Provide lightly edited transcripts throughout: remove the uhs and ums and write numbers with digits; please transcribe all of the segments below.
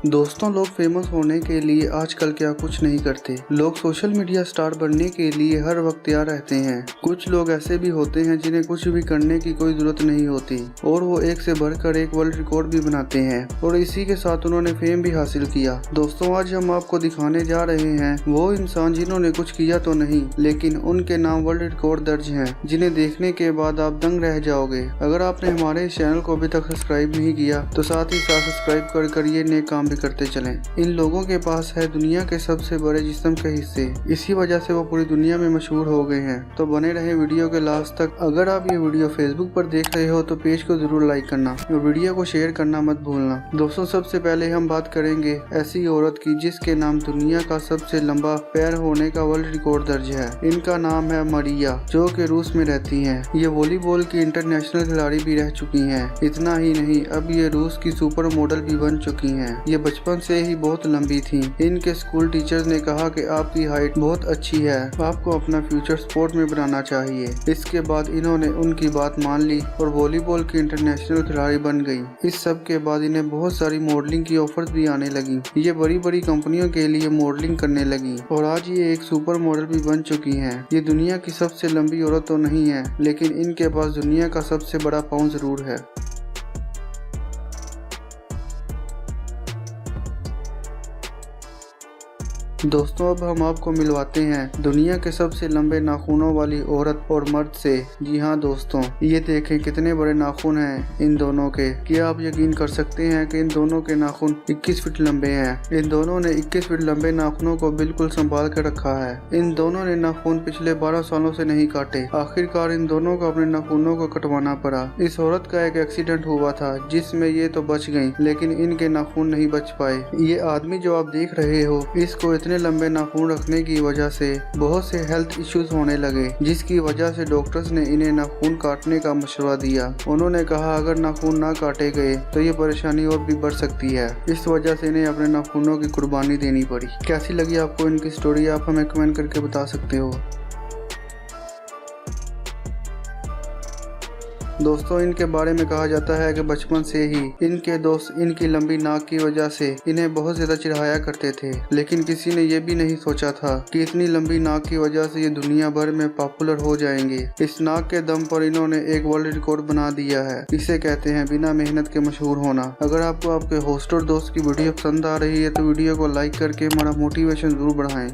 दोस्तों, लोग फेमस होने के लिए आजकल क्या कुछ नहीं करते। लोग सोशल मीडिया स्टार बनने के लिए हर वक्त तैयार रहते हैं। कुछ लोग ऐसे भी होते हैं जिन्हें कुछ भी करने की कोई जरूरत नहीं होती और वो एक से बढ़कर एक वर्ल्ड रिकॉर्ड भी बनाते हैं और इसी के साथ उन्होंने फेम भी हासिल किया। दोस्तों, आज हम आपको दिखाने जा रहे हैं वो इंसान जिन्होंने कुछ किया तो नहीं, लेकिन उनके नाम वर्ल्ड रिकॉर्ड दर्ज हैं, जिन्हें देखने के बाद आप दंग रह जाओगे। अगर आपने हमारे इस चैनल को अभी तक सब्सक्राइब नहीं किया तो साथ ही साथ सब्सक्राइब कर ये नए काम भी करते चलें। इन लोगों के पास है दुनिया के सबसे बड़े जिस्म के हिस्से, इसी वजह से वो पूरी दुनिया में मशहूर हो गए हैं। तो बने रहे वीडियो के लास्ट तक। अगर आप ये वीडियो फेसबुक पर देख रहे हो तो पेज को जरूर लाइक करना और वीडियो को शेयर करना मत भूलना। दोस्तों, सबसे पहले हम बात करेंगे ऐसी औरत की जिसके नाम दुनिया का सबसे लंबा पैर होने का वर्ल्ड रिकॉर्ड दर्ज है। इनका नाम है मारिया, जो कि रूस में रहती हैं। ये वॉलीबॉल की इंटरनेशनल खिलाड़ी भी रह चुकी हैं। इतना ही नहीं, अब ये रूस की सुपर मॉडल भी बन चुकी हैं। ये बचपन से ही बहुत लंबी थी। इनके स्कूल टीचर्स ने कहा कि आपकी हाइट बहुत अच्छी है, आपको अपना फ्यूचर स्पोर्ट में बनाना चाहिए। इसके बाद इन्होंने उनकी बात मान ली और वॉलीबॉल की इंटरनेशनल खिलाड़ी बन गई। इस सब के बाद इन्हें बहुत सारी मॉडलिंग की ऑफर्स भी आने लगी। ये बड़ी बड़ी कंपनियों के लिए मॉडलिंग करने लगी और आज ये एक सुपर मॉडल भी बन चुकी हैं। ये दुनिया की सबसे लंबी औरत तो नहीं है, लेकिन इनके पास दुनिया का सबसे बड़ा पाँव जरूर है। दोस्तों, अब हम आपको मिलवाते हैं दुनिया के सबसे लंबे नाखूनों वाली औरत और मर्द से। जी हाँ दोस्तों, ये देखें कितने बड़े नाखून हैं इन दोनों के। क्या आप यकीन कर सकते हैं कि इन दोनों के नाखून 21 फीट लंबे हैं। इन दोनों ने 21 फीट लंबे नाखूनों को बिल्कुल संभाल कर रखा है। इन दोनों ने नाखून पिछले 12 सालों से नहीं काटे। आखिरकार इन दोनों को अपने नाखूनों को कटवाना पड़ा। इस औरत का एक एक्सीडेंट हुआ था जिसमें ये तो बच गयी, लेकिन इनके नाखून नहीं बच पाए। ये आदमी जो आप देख रहे हो, इसको इतने लंबे नाखून रखने की वजह से बहुत से हेल्थ इश्यूज होने लगे, जिसकी वजह से डॉक्टर्स ने इन्हें नाखून काटने का मशवरा दिया। उन्होंने कहा अगर नाखून ना काटे गए तो ये परेशानी और भी बढ़ सकती है। इस वजह से इन्हें अपने नाखूनों की कुर्बानी देनी पड़ी। कैसी लगी आपको इनकी स्टोरी, आप हमें कमेंट करके बता सकते हो। दोस्तों, इनके बारे में कहा जाता है कि बचपन से ही इनके दोस्त इनकी लंबी नाक की वजह से इन्हें बहुत ज्यादा चिढ़ाया करते थे, लेकिन किसी ने ये भी नहीं सोचा था कि इतनी लंबी नाक की वजह से ये दुनिया भर में पॉपुलर हो जाएंगे। इस नाक के दम पर इन्होंने एक वर्ल्ड रिकॉर्ड बना दिया है। इसे कहते हैं बिना मेहनत के मशहूर होना। अगर आपको आपके होस्ट और दोस्त की वीडियो पसंद आ रही है तो वीडियो को लाइक करके हमारा मोटिवेशन जरूर बढ़ाएं।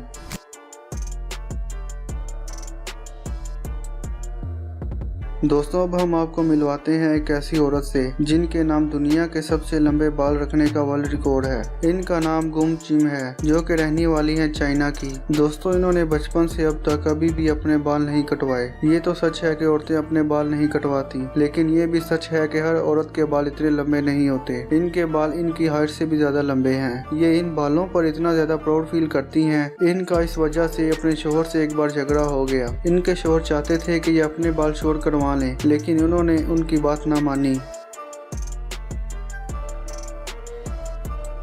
दोस्तों, अब हम आपको मिलवाते हैं एक ऐसी औरत से जिनके नाम दुनिया के सबसे लंबे बाल रखने का वर्ल्ड रिकॉर्ड है। इनका नाम गुम चिम है, जो कि रहने वाली है चाइना की। दोस्तों, इन्होंने बचपन से अब तक कभी भी अपने बाल नहीं कटवाए। ये तो सच है कि औरतें अपने बाल नहीं कटवाती, लेकिन ये भी सच है कि हर औरत के बाल इतने लंबे नहीं होते। इनके बाल इनकी हाइट से भी ज्यादा लंबे हैं। ये इन बालों पर इतना ज्यादा प्राउड फील करती हैं। इनका इस वजह से अपने शोहर से एक बार झगड़ा हो गया। इनके शोहर चाहते थे कि ये अपने बाल शोर करवा लें, लेकिन उन्होंने उनकी बात ना मानी।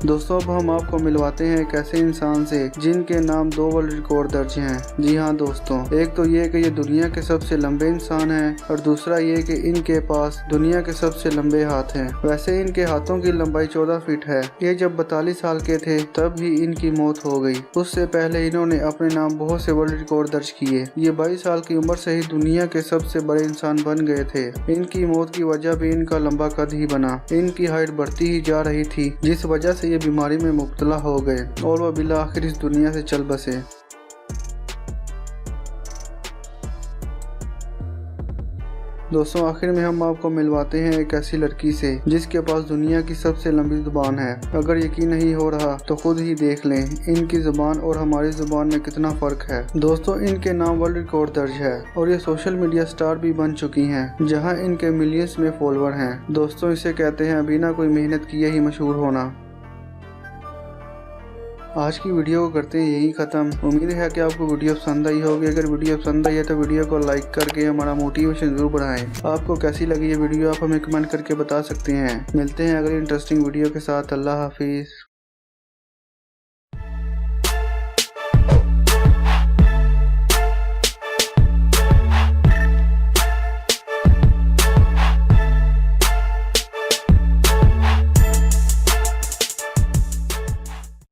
दोस्तों, अब हम आपको मिलवाते हैं एक ऐसे इंसान से जिनके नाम 2 वर्ल्ड रिकॉर्ड दर्ज हैं। जी हाँ दोस्तों, एक तो ये कि ये दुनिया के सबसे लंबे इंसान हैं और दूसरा ये कि इनके पास दुनिया के सबसे लंबे हाथ हैं। वैसे इनके हाथों की लंबाई 14 फीट है। ये जब 42 साल के थे तब ही इनकी मौत हो गई। उससे पहले इन्होंने अपने नाम बहुत से वर्ल्ड रिकॉर्ड दर्ज किए। ये 22 साल की उम्र से ही दुनिया के सबसे बड़े इंसान बन गए थे। इनकी मौत की वजह भी इनका लंबा कद ही बना। इनकी हाइट बढ़ती ही जा रही थी, जिस वजह से बीमारी में मुब्तला हो गए और वह बिला आखिर इस दुनिया से चल बसे। दोस्तों, आखिर में हम आपको मिलवाते हैं एक ऐसी लड़की से जिसके पास दुनिया की सबसे लंबी जुबान है। अगर यकीन नहीं हो रहा तो खुद ही देख लें इनकी जुबान और हमारी जुबान में कितना फर्क है। दोस्तों, इनके नाम वर्ल्ड रिकॉर्ड दर्ज है और ये सोशल मीडिया स्टार भी बन चुकी हैं, जहां इनके मिलियंस में फॉलोअर हैं। दोस्तों, इसे कहते हैं बिना कोई मेहनत किए ही मशहूर होना। आज की वीडियो को करते हैं यही खत्म। उम्मीद है कि आपको वीडियो पसंद आई होगी। अगर वीडियो पसंद आई है तो वीडियो को लाइक करके हमारा मोटिवेशन जरूर बढ़ाएं। आपको कैसी लगी ये वीडियो आप हमें कमेंट करके बता सकते हैं। मिलते हैं अगली इंटरेस्टिंग वीडियो के साथ। अल्लाह हाफिज।